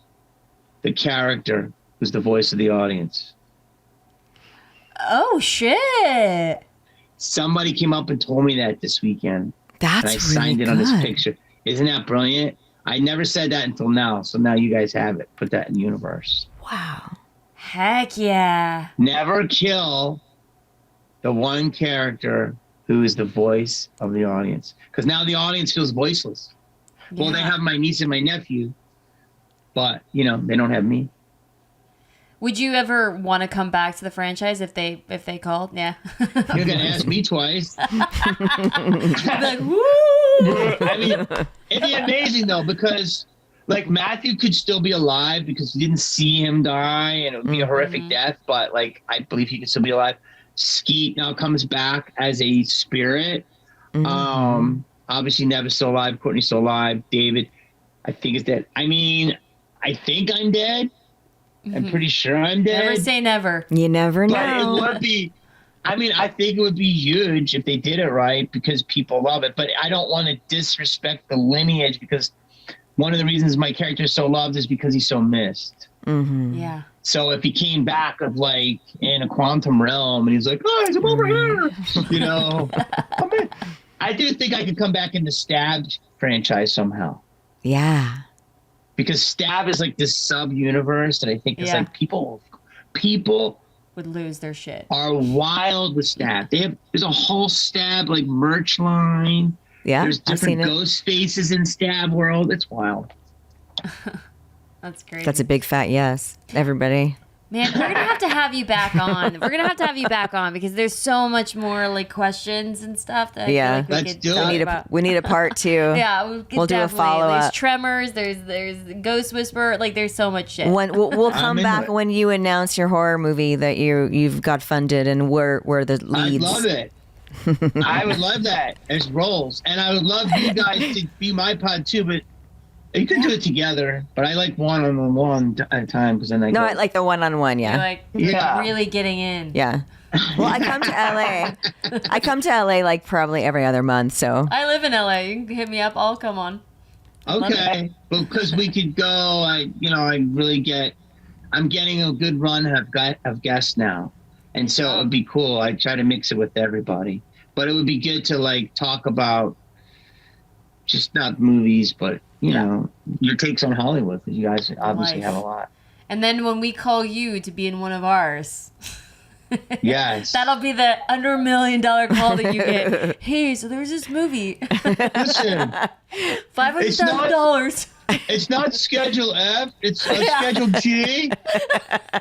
the character who's the voice of the audience. Oh shit! Somebody came up and told me that this weekend. That's And I really signed it good. on this picture. Isn't that brilliant? I never said that until now. So now you guys have it. Put that in the universe. Wow. Heck yeah! Never kill the one character who is the voice of the audience. Because now the audience feels voiceless. Well, they Yeah. have my niece and my nephew, but, they don't have me. Would you ever want to come back to the franchise if they called? Yeah. You're going to ask me twice. Like, woo! I mean, it'd be amazing, though, because, like, Matthew could still be alive because we didn't see him die, and it would be a horrific death, but, like, I believe he could still be alive. Skeet now comes back as a spirit. Obviously, Neva's still alive. Courtney's still alive. David, I think, is dead. I mean, I think I'm dead. I'm pretty sure I'm dead. Never say never. You never But it know. would be, I mean, I think it would be huge if they did it right because people love it. But I don't want to disrespect the lineage because one of the reasons my character is so loved is because he's so missed. Yeah. So if he came back of like in a quantum realm and he's like, guys, I'm over here, I do think I could come back in the Stab franchise somehow. Yeah. Because Stab is like this sub-universe that I think is Yeah. like people Would lose their shit. are wild with Stab. There's a whole Stab like merch line. Yeah. There's I've seen different it. ghost faces in Stab world. It's wild. That's great. That's a big fat yes. Everybody. Man, we're gonna have you back on. We're gonna have you back on because there's so much more like questions and stuff that Yeah. I feel like we Let's could do it. talk We need about. We need a part 2. Yeah, We'll do a definitely. follow-up. There's Tremors. There's Ghost Whisperer. Like there's so much shit. When we'll I'm come into back it. when you announce your horror movie that you've got funded and we're the I'd leads. love it. I would love that as roles. And I would love you guys to be my pod too, but you can do it together. But I like one-on-one at a time because then I No, go, I like the one-on-one. You're Yeah. like Yeah. really getting in. Yeah. Well, I come to LA. I come to LA like probably every other month. So I live in LA. You can hit me up. I'll come on. okay, because we could go. I'm getting a good run of guests now, and so it would be cool. I try to mix it with everybody, but it would be good to like talk about just not movies, but your takes on Hollywood because you guys obviously Life. have a lot. And then when we call you to be in one of ours, Yes, that'll be the under $1 million call that you get. Hey, so there's this movie, listen. $500,000. It's not Schedule F. It's Schedule G.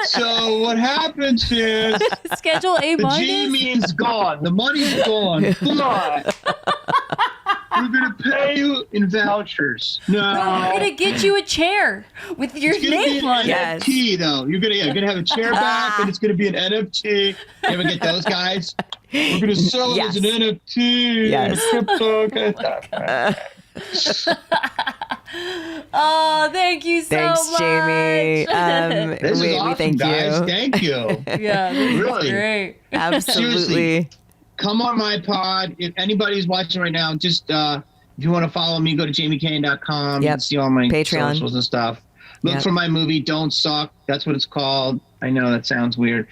So what happens is Schedule A the G minus. means gone. The money's gone. But we're gonna pay you in vouchers. No, We're gonna get you a chair with your it's gonna be name an on it. Yes. NFT though. You're gonna have a chair back, and it's gonna be an NFT. You ever get those guys? We're gonna sell it as an Yes. NFT. Yes. Crypto. Oh, thank you so thanks, much. Jamie. This we is awesome, thank guys. you. Thank you. Yeah, this is Really? great. Absolutely. Come on my pod. If anybody's watching right now, just if you want to follow me, go to jamiekane.com. Yep. And see all my Patreon. socials and stuff. Look Yep. for my movie, Don't Suck. That's what it's called. I know that sounds weird.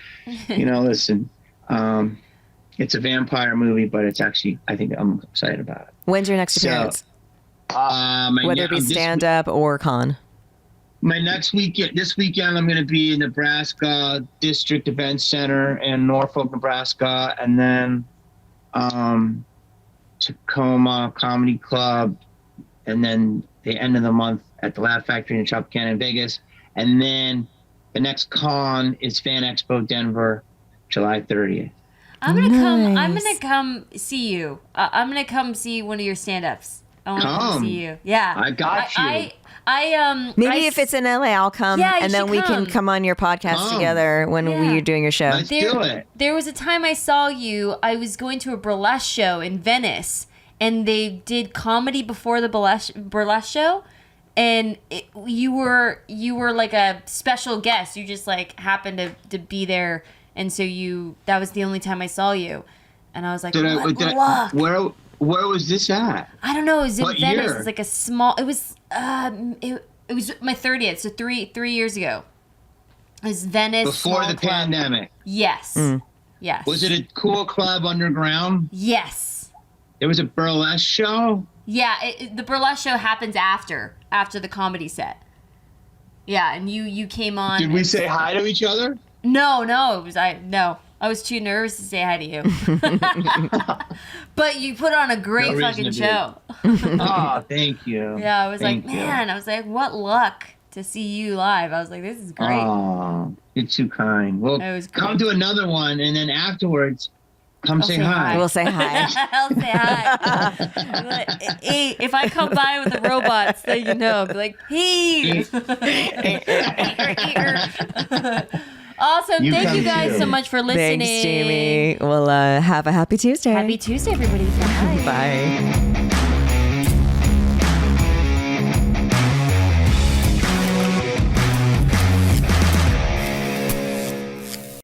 Listen, it's a vampire movie, but it's actually, I think I'm excited about it. When's your next So, appearance? Whether Whether it be stand up or con. My next weekend, this weekend, I'm going to be in Nebraska District Event Center in Norfolk, Nebraska, and then Tacoma Comedy Club, and then the end of the month at the Laugh Factory in Tropicana in Vegas, and then the next con is Fan Expo Denver, July 30th. I'm gonna Nice. come see you. I'm gonna come see one of your stand-ups. I want to come Come. see you. Yeah, I got you. Maybe if it's in LA, I'll come, Yeah, you and then should we can come. come on your podcast Come. together when Yeah. you're doing your show. Let's do it. There was a time I saw you. I was going to a burlesque show in Venice, and they did comedy before the burlesque show, and you were like a special guest. You just like happened to be there, and so that was the only time I saw you, and I was like, luck. Where was this at? I don't know. It was in What Venice. year? It's like a small. It was it was my 30th, so three years ago. It was Venice Before the small club. pandemic. Yes. Yes. Was it a cool club underground? Yes. There was a burlesque show? Yeah, the burlesque show happens after the comedy set. Yeah, and you came on. Did we say hi to each other? No, I was too nervous to say hi to you. But you put on a great No reason fucking to be. show. Oh, thank you. Yeah, I was Thank like, you. man, I was like, what luck to see you live. I was like, this is great. Oh, you're too kind. Well, That was come great. to another one, and then afterwards, come say say hi. hi. We'll say hi. I'll say hi. Hey, if I come by with the robots, then you know, be like, hey. Awesome. You Thank come you guys too. so much for listening. Thanks, Jamie. Well, have a happy Tuesday. Happy Tuesday, everybody. Bye. Bye.